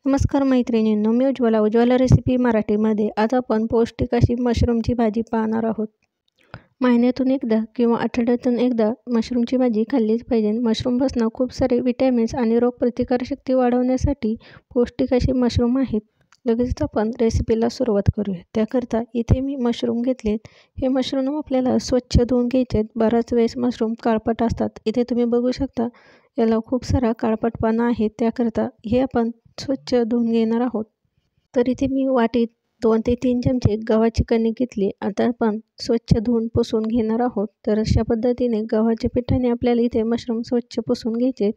नमस्कार मैत्रिणींनो, मी उज्ज्वला रेसिपी मराठीमध्ये. आज आपण पौष्टिक अशी मशरूमची भाजी पाहणार आहोत. महिन्यातून एकदा किंवा आठवड्यातून एकदा मशरूमची भाजी खाल्लीच पाहिजे. मशरूमपासून खूप सारे विटॅमिन्स आणि रोगप्रतिकारशक्ती वाढवण्यासाठी पौष्टिक असे मशरूम आहेत. लगेचच आपण रेसिपीला सुरुवात करूया. त्याकरता इथे मी मशरूम घेतलेत. हे मशरूम आपल्याला स्वच्छ धुवून घ्यायचे. बराच वेळेस मशरूम काळपट असतात. इथे तुम्ही बघू शकता याला खूप सारा काळपटपणा आहे. त्याकरता हे आपण स्वच्छ धुवून घेणार आहोत. तर इथे मी वाटीत 2 ते 3 चमचे गव्हाची कणिक घेतली. आता आपण स्वच्छ धुवून पुसून घेणार आहोत. तर अशा पद्धतीने गव्हाच्या पिठाने आपल्याला इथे मशरूम स्वच्छ पुसून घ्यायचे.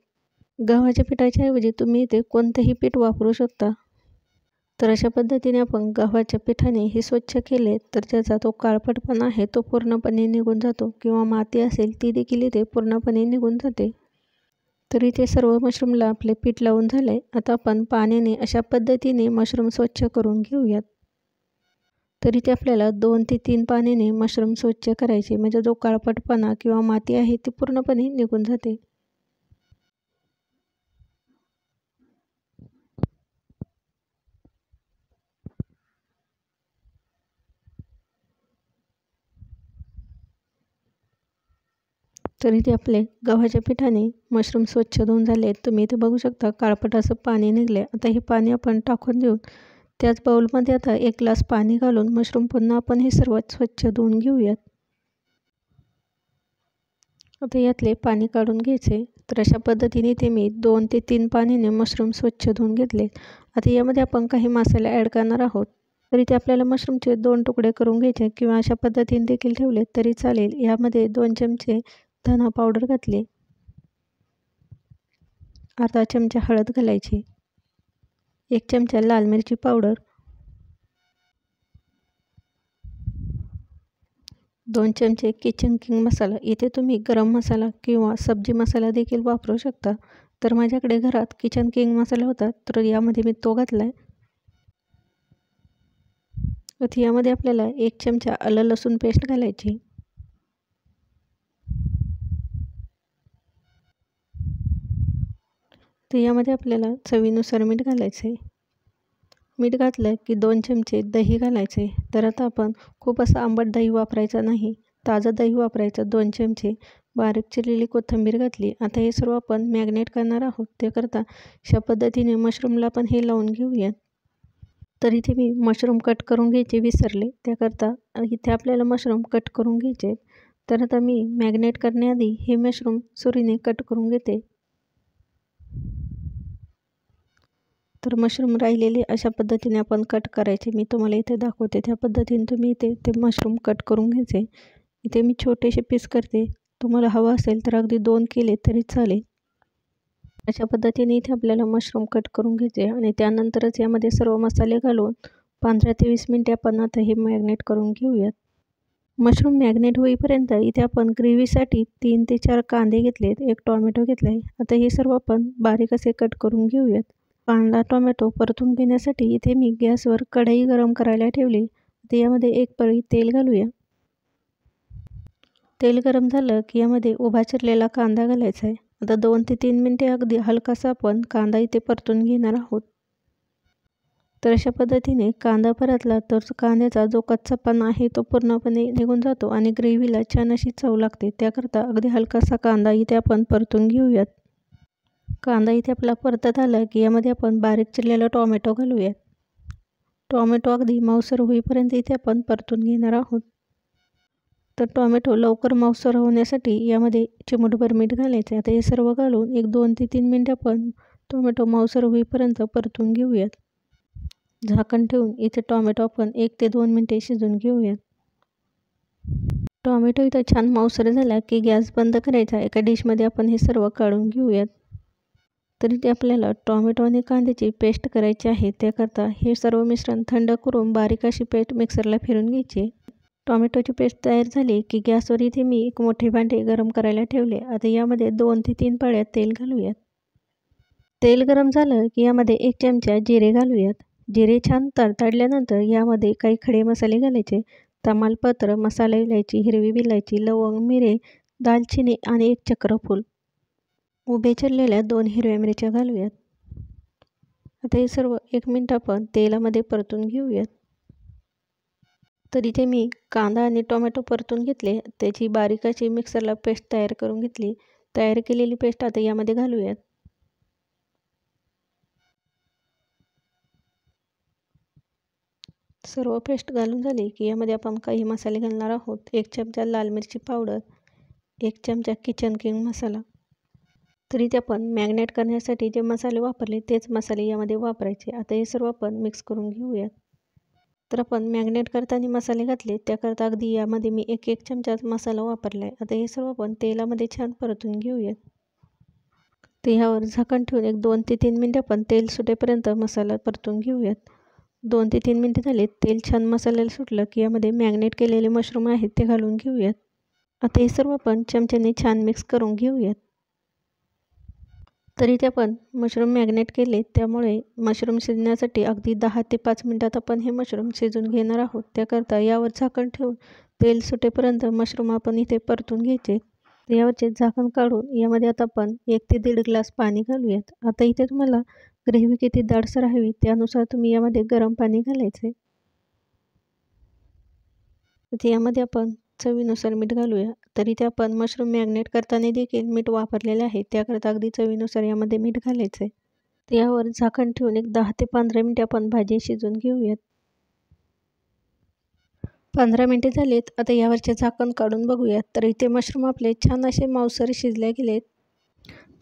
गव्हाच्या पिठाच्या ऐवजी तुम्ही इथे कोणतेही पीठ वापरू शकता. तर अशा पद्धतीने आपण गव्हाच्या पिठाने हे स्वच्छ केले तर त्याचा तो काळपटपणा आहे तो पूर्णपणे निघून जातो, किंवा माती असेल ती देखील इथे पूर्णपणे निघून जाते. तर इथे सर्व मशरूमला आपले पीठ लावून झाले. आता आपण पाण्याने अशा पद्धतीने मशरूम स्वच्छ करून घेऊयात. तर इथे आपल्याला 2 ते 3 पाण्याने मशरूम स्वच्छ करायचे, म्हणजे जो काळपटपणा किंवा माती आहे ती पूर्णपणे निघून जाते. तर इथे आपले गव्हाच्या पिठाने मशरूम स्वच्छ धुवून झाले. तुम्ही इथे बघू शकता काळपट असं पाणी निघले. आता हे पाणी आपण टाकून देऊन त्याच बाउलमध्ये आता 1 ग्लास पाणी घालून मशरूम पुन्हा आपण हे सर्व स्वच्छ धुवून घेऊयात. आता यातले पाणी काढून घ्यायचे. तर अशा पद्धतीने इथे मी 2 ते 3 पाण्याने मशरूम स्वच्छ धुवून घेतले. आता यामध्ये आपण काही मसाले ॲड करणार आहोत. तर इथे आपल्याला मशरूमचे 2 तुकडे करून घ्यायचे, किंवा अशा पद्धतीने देखील ठेवले तरी चालेल. यामध्ये 2 चमचे धना पावडर घातली. अर्धा चमचा हळद घालायची. 1 चमचा लाल मिरची पावडर, 2 चमचे किचन किंग मसाला. इथे तुम्ही गरम मसाला किंवा सब्जी मसाला देखील वापरू शकता. तर माझ्याकडे घरात किचन किंग मसाला होता, तर यामध्ये मी तो घातला आहे. आता यामध्ये आपल्याला 1 चमचा आलं लसूण पेस्ट घालायची. तर यामध्ये आपल्याला चवीनुसार मीठ घालायचं आहे. मीठ घातलं की 2 चमचे दही घालायचे. तर आता आपण खूप असं आंबट दही वापरायचं नाही, ताजं दही वापरायचं. 2 चमचे बारीक चिरलेली कोथिंबीर घातली. आता हे सर्व आपण मॅग्नेट करणार आहोत. त्याकरता अशा पद्धतीने मशरूमला आपण हे लावून घेऊयात. तर इथे मी मशरूम कट करून घ्यायचे विसरले. त्याकरता इथे आपल्याला मशरूम कट करून घ्यायचे. तर आता मी मॅग्नेट करण्याआधी हे मशरूम सुरीने कट करून घेते. तर मशरूम राहिलेले अशा पद्धतीने आपण कट करायचे. मी तुम्हाला इथे दाखवते त्या पद्धतीने तुम्ही इथे ते मशरूम कट करून घ्यायचे. इथे मी छोटेसे पीस करते. तुम्हाला हवं असेल तर अगदी 2 केले तरी चालेल. अशा पद्धतीने इथे आपल्याला मशरूम कट करून घ्यायचे आणि त्यानंतरच यामध्ये सर्व मसाले घालून 15 ते 20 मिनिटे आपण आता हे मॅग्नेट करून घेऊयात. मशरूम मॅग्नेट होईपर्यंत इथे आपण ग्रेव्हीसाठी 3 ते 4 कांदे घेतलेत, 1 टोमॅटो घेतला आहे. आता हे सर्व आपण बारीक असे कट करून घेऊयात. कांदा टोमॅटो परतून घेण्यासाठी इथे मी गॅसवर कढई गरम करायला ठेवली. आता यामध्ये 1 पळी तेल घालूया. तेल गरम झालं की यामध्ये उभा चिरलेला कांदा घालायचा आहे. आता 2 ते 3 मिनिटे अगदी हलकासा आपण कांदा इथे परतून घेणार आहोत. तर अशा पद्धतीने कांदा परतला तर कांद्याचा जो कच्चापणा आहे तो पूर्णपणे निघून जातो आणि ग्रेव्हीला छान अशी चव लागते. त्याकरता अगदी हलकासा कांदा इथे आपण परतून घेऊयात. कांदा इथे आपला परतत आला की यामध्ये आपण बारीक चिरलेला टोमॅटो घालूयात. टोमॅटो अगदी मऊसर होईपर्यंत इथे आपण परतून घेणार आहोत. तर टोमॅटो लवकर मऊसर होण्यासाठी यामध्ये चिमूटभर मीठ घालायचे. आता हे सर्व घालून 2 ते 3 मिनिटे आपण टोमॅटो मऊसर होईपर्यंत परतून घेऊयात. झाकण ठेवून इथे टोमॅटो आपण 1 ते 2 मिनिटे शिजवून घेऊयात. टोमॅटो इथं छान मऊसर झाला की गॅस बंद करायचा. एका डिशमध्ये आपण हे सर्व काढून घेऊयात. तर इथे आपल्याला टोमॅटो आणि कांद्याची पेस्ट करायची आहे. त्याकरता हे सर्व मिश्रण थंड करून बारीक अशी पेस्ट मिक्सरला फिरून घ्यायची. टोमॅटोची पेस्ट तयार झाली की गॅसवर इथे मी 1 मोठे भांडे गरम करायला ठेवले. आता यामध्ये 2 ते 3 पळ्या तेल घालूयात. तेल गरम झालं की यामध्ये 1 चमचा जिरे घालूयात. जिरे छान तडतडल्यानंतर यामध्ये काही खडे मसाले घालायचे. तमालपत्र, मसाला इलायची, हिरवी विलायची, लवंग, मिरे, दालचिनी आणि 1 चक्रफूल. उभे चिरलेल्या 2 हिरव्या मिरच्या घालूयात. आता हे सर्व 1 मिनिट आपण तेलामध्ये परतून घेऊयात. तर इथे मी कांदा आणि टोमॅटो परतून घेतले. त्याची बारीक अशी मिक्सरला पेस्ट तयार करून घेतली. तयार केलेली पेस्ट आता यामध्ये घालूयात. सर्व पेस्ट घालून झाली की यामध्ये आपण काही मसाले घालणार आहोत. 1 चमचा लाल मिरची पावडर, 1 चमचा किचन किंग मसाला. तर इथे आपण मॅरिनेट करण्यासाठी जे मसाले वापरले तेच मसाले यामध्ये वापरायचे. आता हे सर्व आपण मिक्स करून घेऊयात. तर आपण मॅरिनेट करताना मसाले घातले त्याकरता अगदी यामध्ये मी 1 चमचा मसाला वापरला आहे. आता हे सर्व आपण तेलामध्ये छान परतून घेऊयात. तर ह्यावर झाकण ठेवून एक 2 ते 3 मिनिटे आपण तेल सुटेपर्यंत मसाला परतून घेऊयात. 2 ते 3 मिनिटे झाले. तेल छान मसाल्याला सुटलं की यामध्ये मॅरिनेट केलेले मशरूम आहेत ते घालून घेऊयात. आता हे सर्व आपण चमच्याने छान मिक्स करून घेऊयात. तर इथे आपण मशरूम मॅरिनेट केले त्यामुळे मशरूम शिजण्यासाठी अगदी 10 ते 5 मिनिटात आपण हे मशरूम शिजवून घेणार आहोत. त्याकरता यावर झाकण ठेवून तेल सुटेपर्यंत मशरूम आपण इथे परतून घ्यायचे. तर यावरचे झाकण काढून यामध्ये आता आपण 1 ते 1.5 ग्लास पाणी घालूयात. आता इथे तुम्हाला ग्रेव्ही किती दाटसर हवी त्यानुसार तुम्ही यामध्ये गरम पाणी घालायचे. तर यामध्ये आपण चवीनुसार मीठ घालूया. तर इथे आपण मशरूम मॅरिनेट करताना देखील मीठ वापरलेले आहे. त्याकरता अगदी चवीनुसार यामध्ये मीठ घालायचं आहे. तर यावर झाकण ठेवून एक 10 ते 15 मिनिटे आपण भाजी शिजवून घेऊयात. 15 मिनिटे झालीत. आता यावरचे झाकण काढून बघूयात. तर इथे मशरूम आपले छान असे मांसाहार शिजले गेलेत.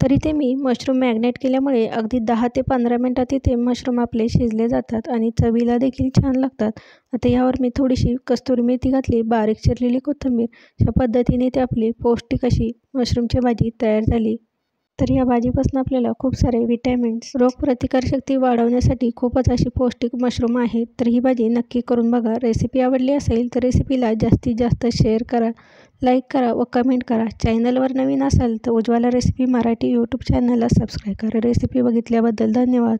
तर इथे मी मशरूम मॅरिनेट केल्यामुळे अगदी 10 ते 15 मिनिटात इथे मशरूम आपले शिजले जातात आणि चवीला देखील छान लागतात. आता यावर मी थोडीशी कस्तुरी मेथी घातली, बारीक चिरलेली कोथिंबीर. अशा पद्धतीने इथे आपली पौष्टिक अशी मशरूमची भाजी तयार झाली. तर या भाजीपासून आपल्याला खूप सारे विटॅमिन्स, रोगप्रतिकारशक्ती वाढवण्यासाठी खूपच अशी पौष्टिक मशरूम आहेत. तर ही भाजी नक्की करून बघा. रेसिपी आवडली असेल तर रेसिपीला जास्तीत जास्त शेअर करा, लाईक करा व कमेंट करा. चॅनलवर नवीन असाल तर उज्ज्वला रेसिपी मराठी यूट्यूब चॅनलला सबस्क्राईब करा. रेसिपी बघितल्याबद्दल धन्यवाद.